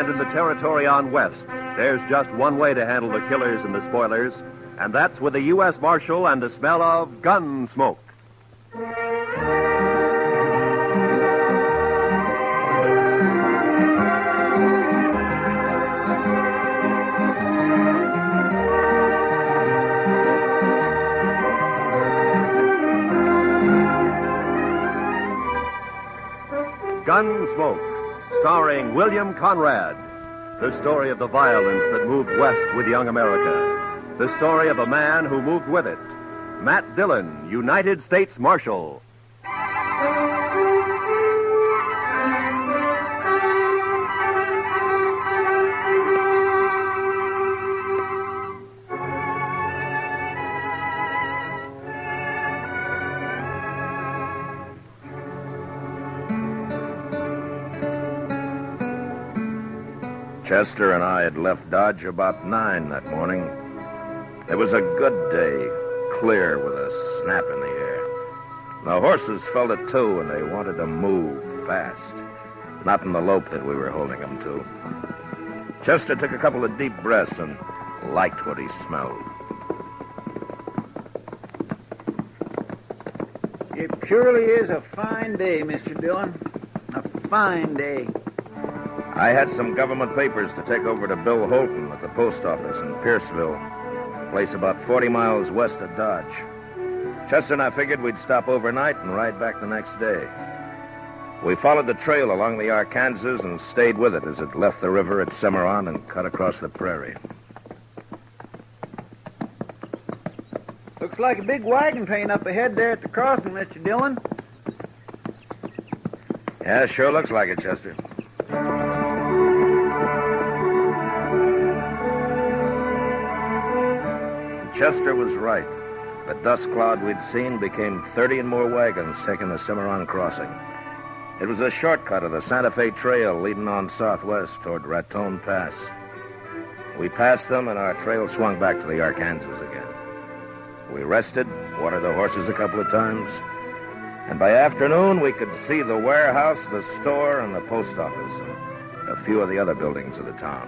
and in the territory on west, there's just one way to handle the killers and the spoilers, and that's with a U.S. Marshal and the smell of Gunsmoke. Gunsmoke, starring William Conrad. The story of the violence that moved west with young America. The story of a man who moved with it. Matt Dillon, United States Marshal. Chester and I had left Dodge about 9 that morning. It was a good day, clear with a snap in the air. The horses felt it too, and they wanted to move fast. Not in the lope that we were holding them to. Chester took a couple of deep breaths and liked what he smelled. It surely is a fine day, Mr. Dillon. A fine day. I had some government papers to take over to Bill Holton at the post office in Pierceville, a place about 40 miles west of Dodge. Chester and I figured we'd stop overnight and ride back the next day. We followed the trail along the Arkansas and stayed with it as it left the river at Cimarron and cut across the prairie. Looks like a big wagon train up ahead there at the crossing, Mr. Dillon. Yeah, sure looks like it, Chester. Chester was right. The dust cloud we'd seen became 30 and more wagons taking the Cimarron crossing. It was a shortcut of the Santa Fe Trail leading on southwest toward Raton Pass. We passed them, and our trail swung back to the Arkansas again. We rested, watered the horses a couple of times, and by afternoon we could see the warehouse, the store, and the post office, and a few of the other buildings of the town.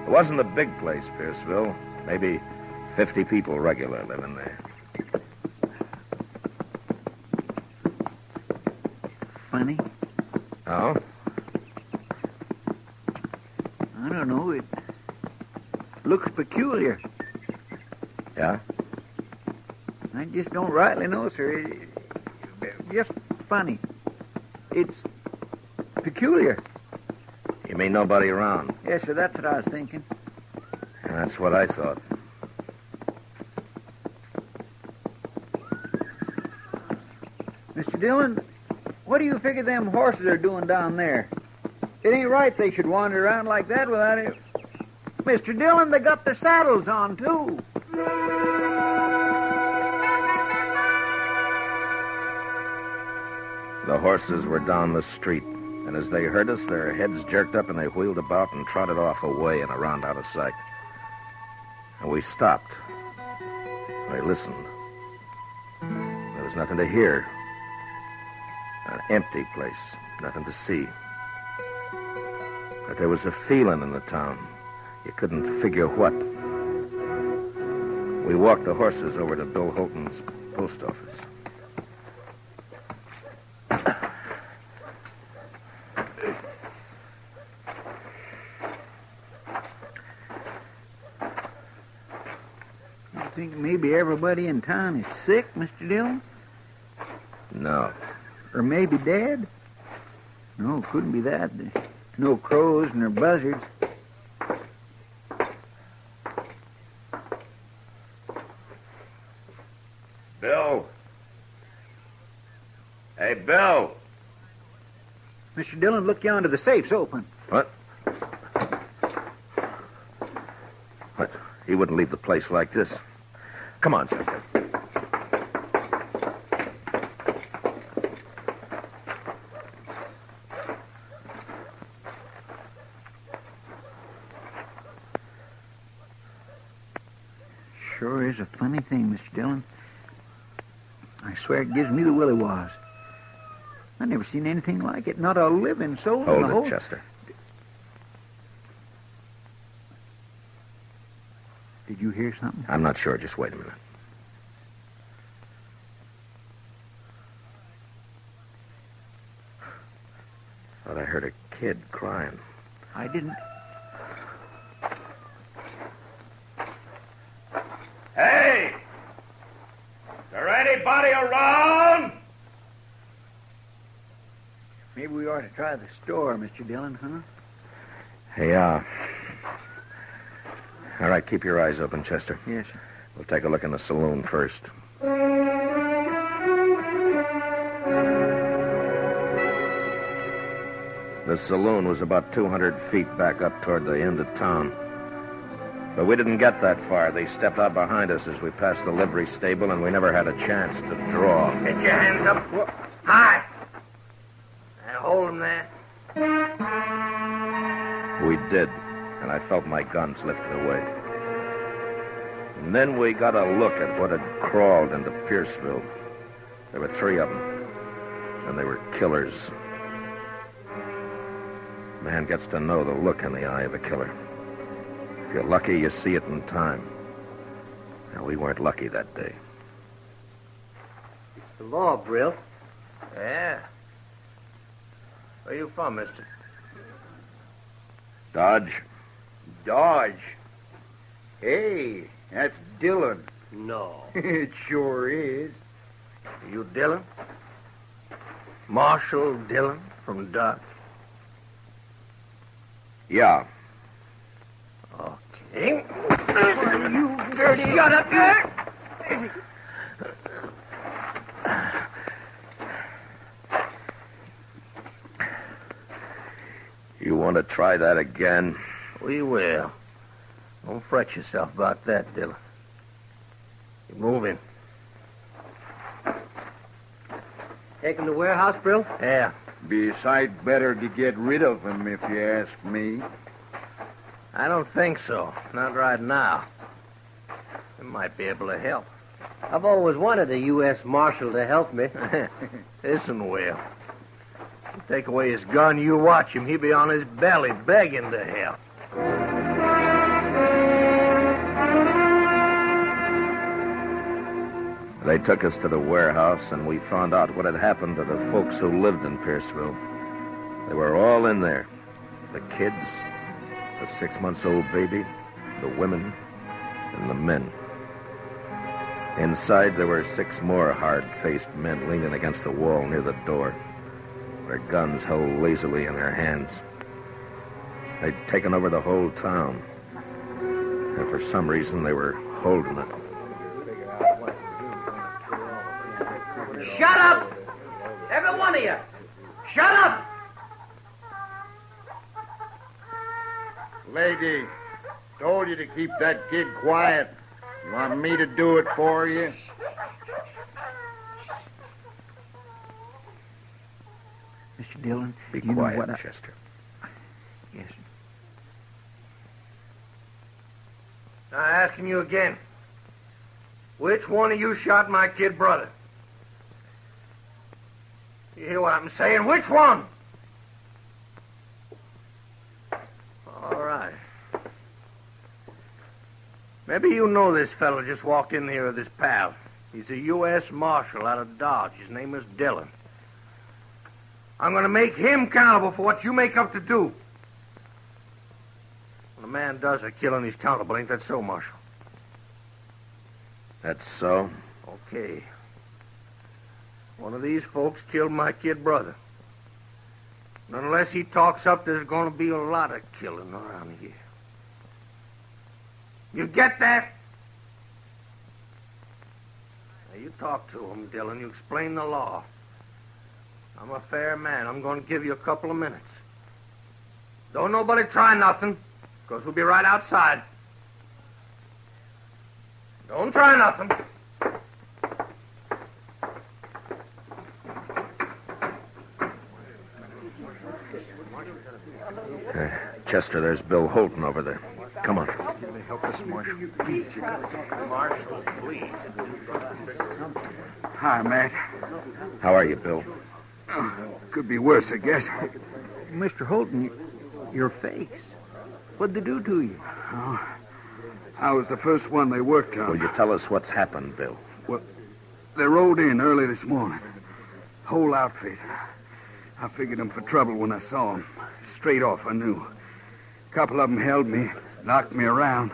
It wasn't a big place, Pierceville. Maybe 50 people regular living there. Funny. Oh? I don't know. It looks peculiar. Yeah? I just don't rightly know, sir. Just funny. It's peculiar. You mean nobody around? Yes, sir, that's what I was thinking. And that's what I thought. Mr. Dillon, what do you figure them horses are doing down there? It ain't right they should wander around like that without it. Mr. Dillon, they got their saddles on, too. The horses were down the street, and as they heard us, their heads jerked up and they wheeled about and trotted off away and around out of sight. And we stopped. I listened. There was nothing to hear. An empty place, nothing to see. But there was a feeling in the town. You couldn't figure what. We walked the horses over to Bill Holton's post office. You think maybe everybody in town is sick, Mr. Dillon? No. Or maybe dead? No, couldn't be that. There's no crows nor buzzards. Bill. Hey, Bill. Mr. Dillon, look yonder. The safe's open. What? What? He wouldn't leave the place like this. Come on, Chester. Sure is a funny thing, Mr. Dillon. I swear it gives me the willy-was. I never seen anything like it. Not a living soul in the whole... Hold it, Chester. Did you hear something? I'm not sure. Just wait a minute. Thought I heard a kid crying. I didn't. Hey! Is there anybody around? Maybe we ought to try the store, Mr. Dillon, huh? Yeah. All right, keep your eyes open, Chester. Yes, sir. We'll take a look in the saloon first. The saloon was about 200 feet back up toward the end of town. But we didn't get that far. They stepped out behind us as we passed the livery stable, and we never had a chance to draw. Get your hands up. High. And hold them there. We did, and I felt my guns lifted away. And then we got a look at what had crawled into Pierceville. There were 3 of them, and they were killers. Man gets to know the look in the eye of a killer. If you're lucky, you see it in time. Now, we weren't lucky that day. It's the law, Brill. Yeah. Where you from, mister? Dodge? Dodge. Hey, that's Dillon. No. It sure is. You Dillon? Marshal Dillon from Dodge? Yeah. Okay. You dirty... Shut up, you! You want to try that again? We will. Don't fret yourself about that, Dillon. You move in. Take him to warehouse, Brill? Yeah. Be a sight better to get rid of him, if you ask me. I don't think so. Not right now. We might be able to help. I've always wanted a U.S. Marshal to help me. Listen, Will. You take away his gun, you watch him. He'll be on his belly begging to help. They took us to the warehouse, and we found out what had happened to the folks who lived in Pierceville. They were all in there. The kids, the 6-month-old baby, the women, and the men. Inside, there were 6 more hard-faced men leaning against the wall near the door, their guns held lazily in their hands. They'd taken over the whole town, and for some reason, they were holding it. Shut up! Every one of you! Shut up! Lady, told you to keep that kid quiet. You want me to do it for you? Mr. Dillon, Be you quiet, know what Chester. Yes, sir. Now, asking you again. Which one of you shot my kid brother? You hear what I'm saying? Which one? All right. Maybe you know this fellow just walked in here with his pal. He's a U.S. Marshal out of Dodge. His name is Dillon. I'm going to make him accountable for what you make up to do. When a man does a killing, he's accountable. Ain't that so, Marshal? That's so? Okay. One of these folks killed my kid brother. And unless he talks up, there's going to be a lot of killing around here. You get that? Now, you talk to him, Dillon. You explain the law. I'm a fair man. I'm going to give you a couple of minutes. Don't nobody try nothing, because we'll be right outside. Don't try nothing. Chester, there's Bill Holton over there. Come on. Help us, Marshal. Marshal, please. Hi, Matt. How are you, Bill? Could be worse, I guess. Mr. Holton, your face. What'd they do to you? Oh, I was the first one they worked on. Will you tell us what's happened, Bill? Well, they rode in early this morning. Whole outfit. I figured them for trouble when I saw them. Straight off, I knew. A couple of them held me, knocked me around.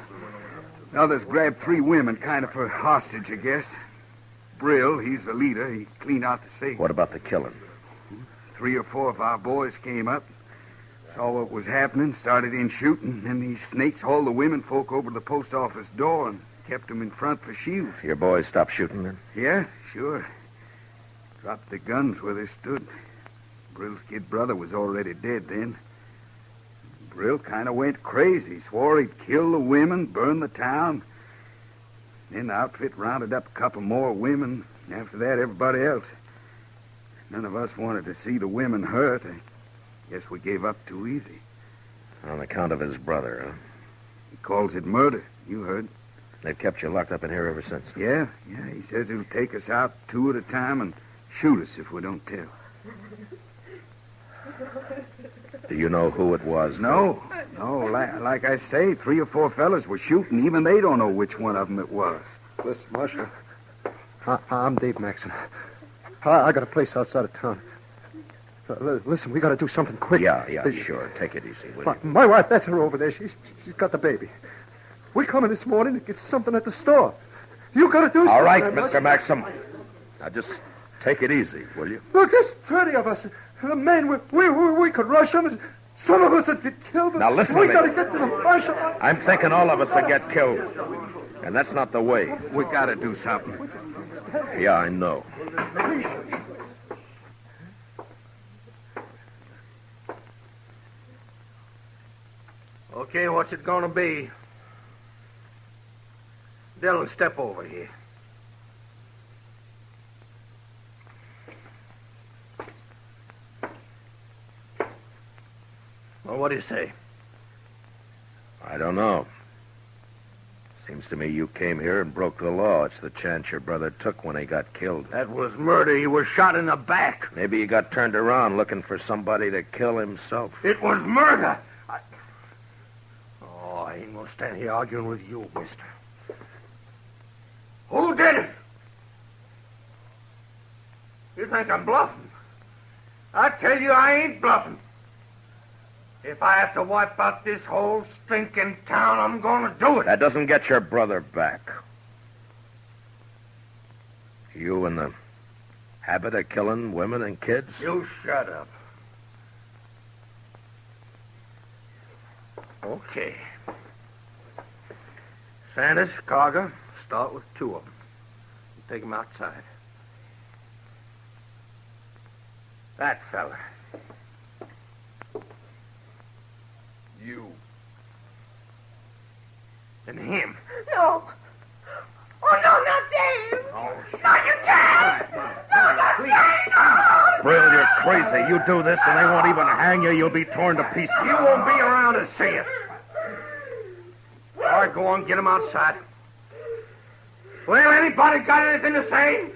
The others grabbed 3 women, kind of for hostage, I guess. Brill, he's the leader. He cleaned out the safe. What about the killing? 3 or 4 of our boys came up, saw what was happening, started in shooting. Then these snakes hauled the women folk over to the post office door and kept them in front for shields. Your boys stopped shooting then? Yeah, sure. Dropped the guns where they stood. Brill's kid brother was already dead then. Brill kind of went crazy. Swore he'd kill the women, burn the town. Then the outfit rounded up a couple more women. After that, everybody else. None of us wanted to see the women hurt. I guess we gave up too easy. On account of his brother, huh? He calls it murder. You heard. They've kept you locked up in here ever since. Yeah. He says he'll take us out 2 at a time and shoot us if we don't tell. Do you know who it was? No. Like I say, 3 or 4 fellas were shooting. Even they don't know which one of them it was. Listen, Marshal. I'm Dave Maxon. I got a place outside of town. Listen, we got to do something quick. Yeah, sure. Take it easy, will you? My wife, that's her over there. She's got the baby. We come in this morning to get something at the store. You got to do something. All right, Mr. Maxim. Now just take it easy, will you? Look, there's 30 of us. The men, we could rush them. Some of us would get killed. Now listen to me. We got to get to the marshal. I'm thinking all of us will get killed. And that's not the way. We got to do something. Yeah, I know. Okay, what's it gonna be? Dillon, step over here. Well, what do you say? I don't know. Seems to me you came here and broke the law. It's the chance your brother took when he got killed. That was murder. He was shot in the back. Maybe he got turned around looking for somebody to kill himself. It was murder. I ain't gonna stand here arguing with you, mister. Who did it? You think I'm bluffing? I tell you I ain't bluffing. If I have to wipe out this whole stinking town, I'm gonna do it. That doesn't get your brother back. You in the habit of killing women and kids? You shut up. Okay. Sanders, Carger, start with 2 of them. Take them outside. That fella. You. And him. No. Oh, no, not Dave. Oh, No, you can't. No, not Dave. No. Brill, you're crazy. You do this and they won't even hang you. You'll be torn to pieces. You won't be around to see it. All right, go on, get him outside. Well, anybody got anything to say?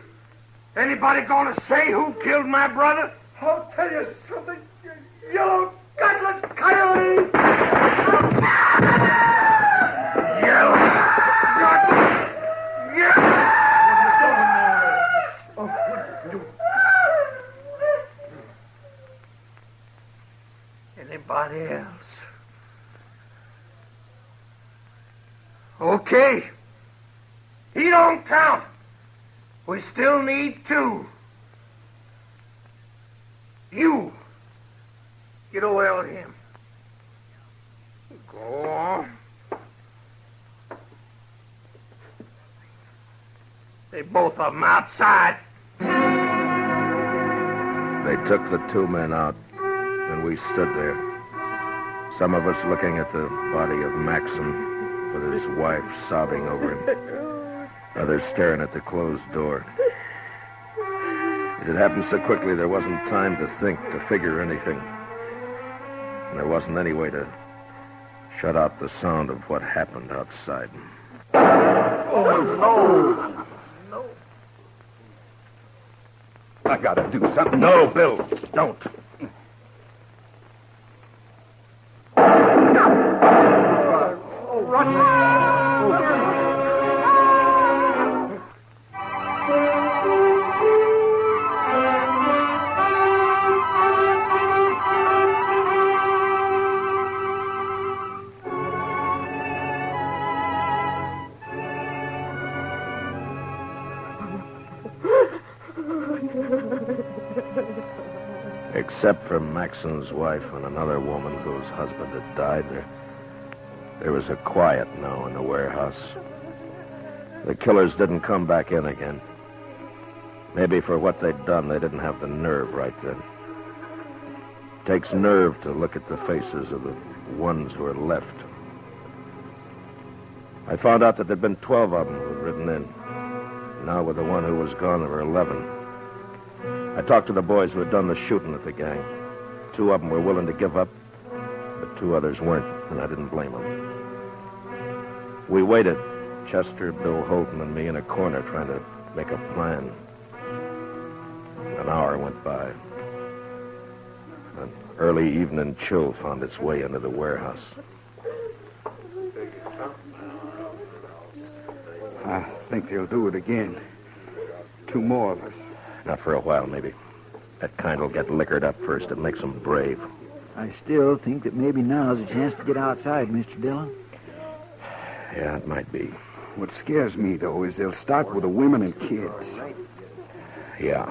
Anybody gonna say who killed my brother? I'll tell you something, you yellow, gutless coyote! Yellow, gutless, Anybody else? Okay. He don't count. We still need 2. You. Get away with him. Go on. They both of them outside. They took the 2 men out, and we stood there. Some of us looking at the body of Maxim with his wife sobbing over him. Others staring at the closed door. It had happened so quickly there wasn't time to think, to figure anything. And there wasn't any way to shut out the sound of what happened outside. Oh, no. I gotta do something. No, Bill, don't. Except for Maxon's wife and another woman whose husband had died, there was a quiet now in the warehouse. The killers didn't come back in again. Maybe for what they'd done, they didn't have the nerve right then. It takes nerve to look at the faces of the ones who are left. I found out that there'd been 12 of them who'd ridden in. Now with the one who was gone, there were 11. I talked to the boys who had done the shooting at the gang. 2 of them were willing to give up, but 2 others weren't, and I didn't blame them. We waited, Chester, Bill Holton, and me in a corner trying to make a plan. An hour went by. An early evening chill found its way into the warehouse. I think they'll do it again. 2 more of us. Not for a while, maybe. That kind will get liquored up first. It makes them brave. I still think that maybe now's a chance to get outside, Mr. Dillon. Yeah, it might be. What scares me, though, is they'll start with the women and kids. Yeah.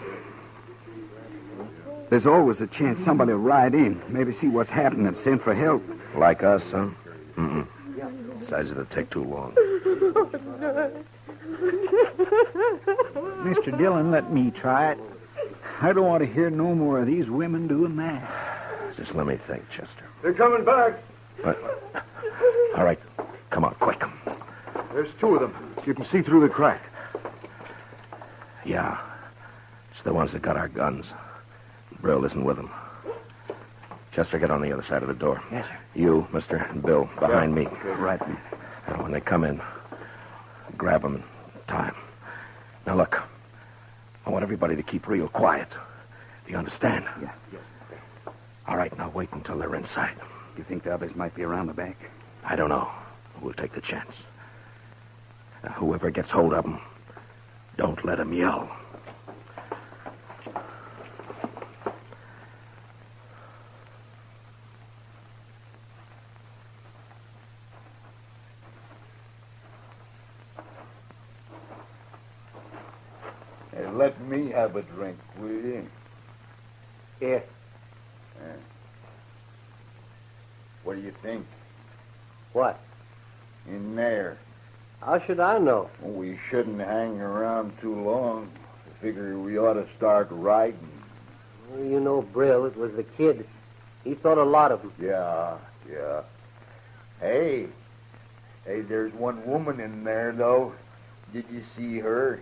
There's always a chance somebody will ride in, maybe see what's happening and send for help. Like us, huh? Mm-mm. Besides, it'll take too long. Mr. Dillon, let me try it. I don't want to hear no more of these women doing that. Just let me think, Chester. They're coming back. What? All right. Come on, quick. There's 2 of them. You can see through the crack. Yeah. It's the ones that got our guns. Brill isn't with them. Chester, get on the other side of the door. Yes, sir. You, Mister, and Bill, behind me. Okay, right. Now, when they come in, grab them and tie 'em. Now, look. I want everybody to keep real quiet. Do you understand? Yeah. Yes. All right, now wait until they're inside. Do you think the others might be around the back? I don't know. We'll take the chance. Now, whoever gets hold of them, don't let them yell. Hey, let me have a drink, will you? Here. What do you think? What? In there. How should I know? Well, we shouldn't hang around too long. I figure we ought to start riding. Well, you know Brill. It was the kid. He thought a lot of them. Yeah. Hey, there's one woman in there, though. Did you see her?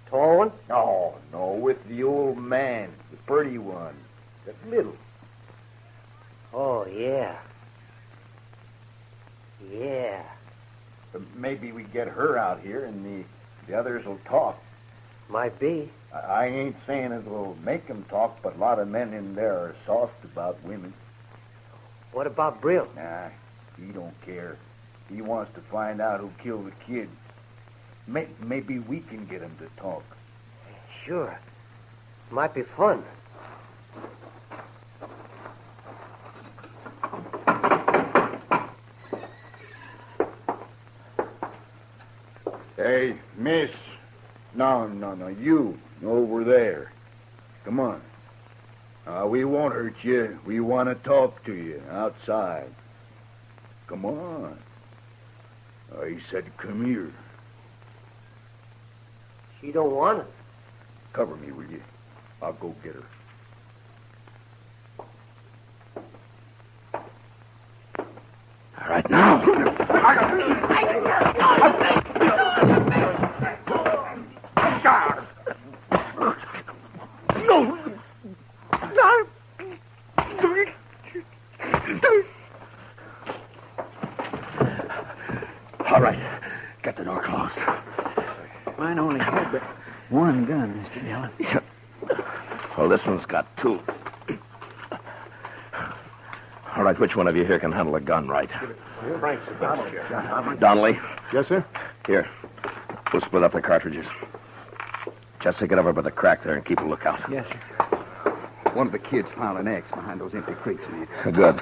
Tall one? No, with the old man, the pretty one, the little. Oh, yeah. Yeah. Maybe we get her out here and the others will talk. Might be. I ain't saying it will make them talk, but a lot of men in there are soft about women. What about Brill? Nah, he don't care. He wants to find out who killed the kid. Maybe we can get him to talk. Sure. Might be fun. Hey, miss. No, you. Over there. Come on. We won't hurt you. We want to talk to you outside. Come on. He said come here. She don't want it. Cover me, will you? I'll go get her. All right, now. All right, get the door closed. Mine only had but 1 gun, Mr. Dillon. Yeah. Well, this one's got 2. All right, which one of you here can handle a gun right? Donnelly? Yes, sir? Here. We'll split up the cartridges. Chester, get over by the crack there and keep a lookout. Yes, sir. One of the kids found an axe behind those empty crates, mate. Good.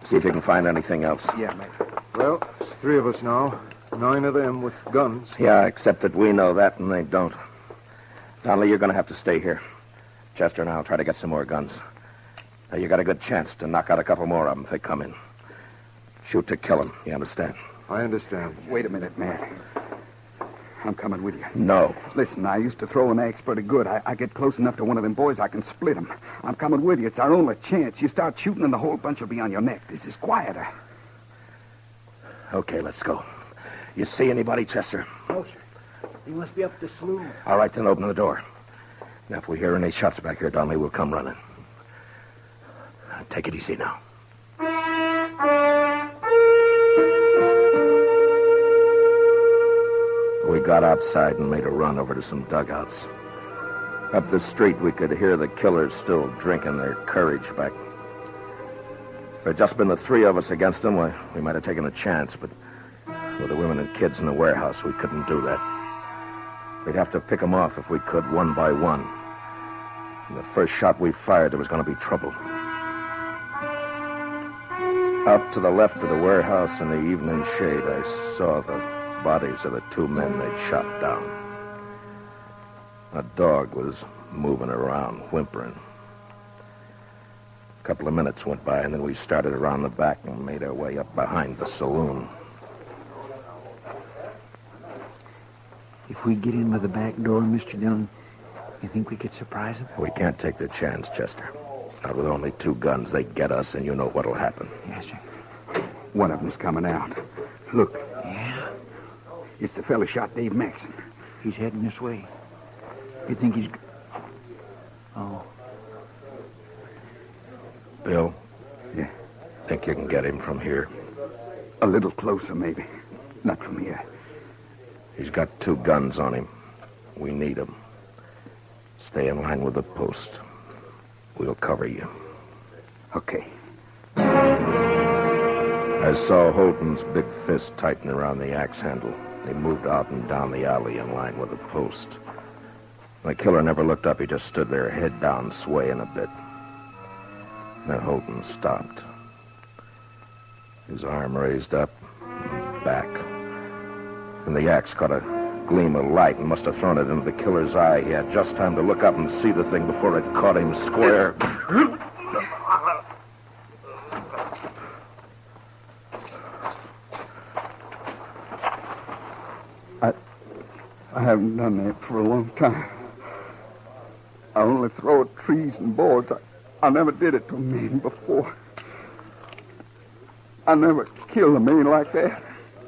See if you can find anything else. Yeah, mate. Well, there's 3 of us now. 9 of them with guns. Yeah, except that we know that and they don't. Donnelly, you're going to have to stay here. Chester and I'll try to get some more guns. Now, you got a good chance to knock out a couple more of them if they come in. Shoot to kill them, you understand? I understand. Wait a minute, Matt. I'm coming with you. No. Listen, I used to throw an axe pretty good. I get close enough to one of them boys, I can split him. I'm coming with you. It's our only chance. You start shooting and the whole bunch will be on your neck. This is quieter. Okay, let's go. You see anybody, Chester? No, sir. He must be up the slough. All right, then open the door. Now, if we hear any shots back here, Donnelly, we'll come running. Take it easy now. We got outside and made a run over to some dugouts. Up the street, we could hear the killers still drinking their courage back. If it had just been the three of us against them, we might have taken a chance, but with the women and kids in the warehouse, we couldn't do that. We'd have to pick them off if we could, one by one. And the first shot we fired, there was going to be trouble. Out to the left of the warehouse in the evening shade, I saw the bodies of the two men they'd shot down. A dog was moving around, whimpering. A couple of minutes went by, and then we started around the back and made our way up behind the saloon. If we get in by the back door, Mr. Dillon, you think we could surprise them? We can't take the chance, Chester. Not with only two guns. They get us, and you know what'll happen. Yes, sir. One of them's coming out. Look. Yeah? It's the fella shot Dave Maxon. He's heading this way. You think he's... Oh. Bill? Yeah? Think you can get him from here? A little closer, maybe. Not from here. He's got two guns on him. We need them. Stay in line with the post. We'll cover you. Okay. I saw Holden's big fist tighten around the axe handle. He moved out and down the alley in line with the post. The killer never looked up. He just stood there, head down, swaying a bit. Then Holden stopped. His arm raised up and back. And the axe caught a gleam of light and must have thrown it into the killer's eye. He had just time to look up and see the thing before it caught him square. I haven't done that for a long time. I only throw at trees and boards. I never did it to a man before. I never killed a man like that.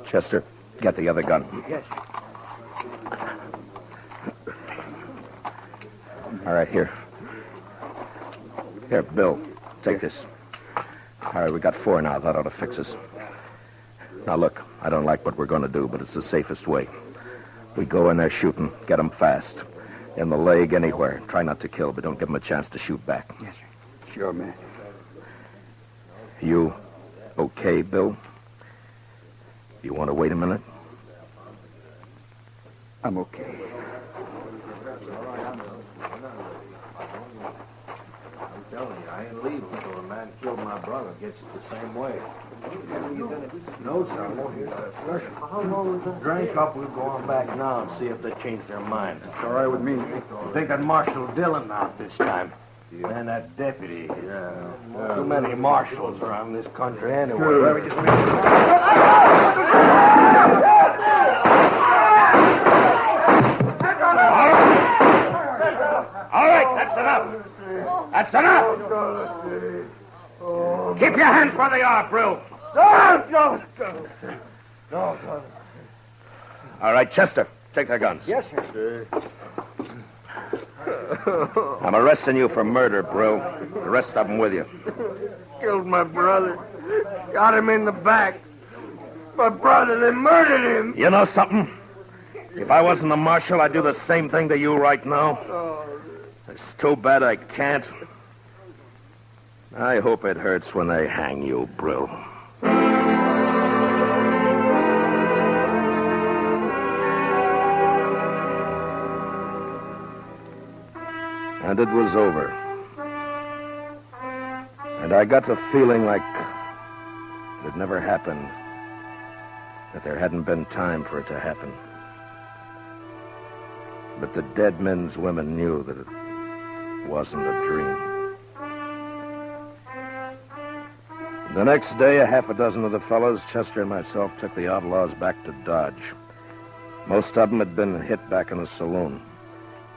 Chester, get the other gun. Yes, sir. All right, here. Here, Bill, take this. All right, we got 4 now. That ought to fix us. Now, look, I don't like what we're going to do, but it's the safest way. We go in there shooting, get them fast. In the leg, anywhere. Try not to kill, but don't give them a chance to shoot back. Yes, sir. Sure, man. You okay, Bill? You want to wait a minute? I'm okay. I'm telling you, I ain't leaving until the man killed my brother gets it the same way. No, sir, I won't hear that discussion. How long is that? Drink up, we'll go on back now and see if they change their mind. It's all right with me. Thinking Marshal Dillon out this time. Yeah. And that deputy. Yeah. Too many marshals around this country anyway. Sure. Where we just All right, that's enough. That's enough. Keep your hands where they are, Brill. No. All right, Chester, take their guns. Yes, sir. I'm arresting you for murder, Brill. The rest of them with you. Killed my brother. Got him in the back. My brother, they murdered him. You know something? If I wasn't a marshal, I'd do the same thing to you right now. It's too bad I can't. I hope it hurts when they hang you, Brill. And it was over. And I got the feeling like it never happened, that there hadn't been time for it to happen. But the dead men's women knew that it wasn't a dream. The next day, a half a dozen of the fellows, Chester and myself, took the outlaws back to Dodge. Most of them had been hit back in the saloon.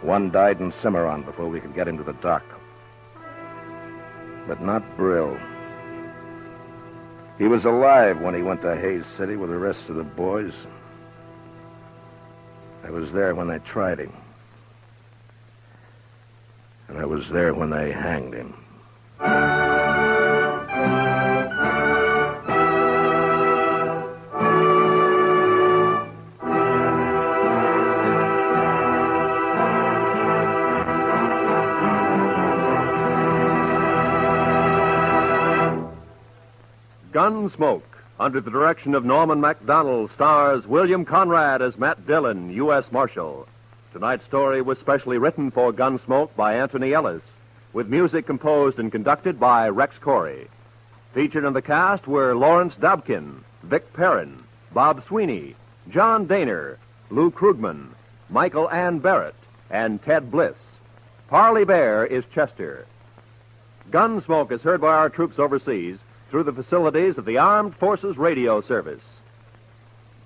One died in Cimarron before we could get him to the dock. But not Brill. He was alive when he went to Hayes City with the rest of the boys. I was there when they tried him. And I was there when they hanged him. Gunsmoke, under the direction of Norman MacDonald, stars William Conrad as Matt Dillon, U.S. Marshal. Tonight's story was specially written for Gunsmoke by Anthony Ellis, with music composed and conducted by Rex Corey. Featured in the cast were Lawrence Dobkin, Vic Perrin, Bob Sweeney, John Daner, Lou Krugman, Michael Ann Barrett, and Ted Bliss. Parley Bear is Chester. Gunsmoke is heard by our troops overseas through the facilities of the Armed Forces Radio Service.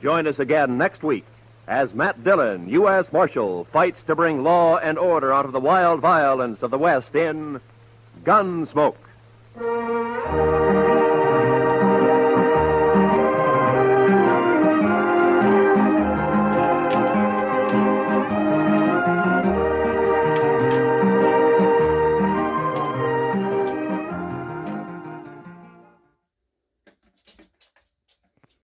Join us again next week as Matt Dillon, U.S. Marshal, fights to bring law and order out of the wild violence of the West in Gunsmoke.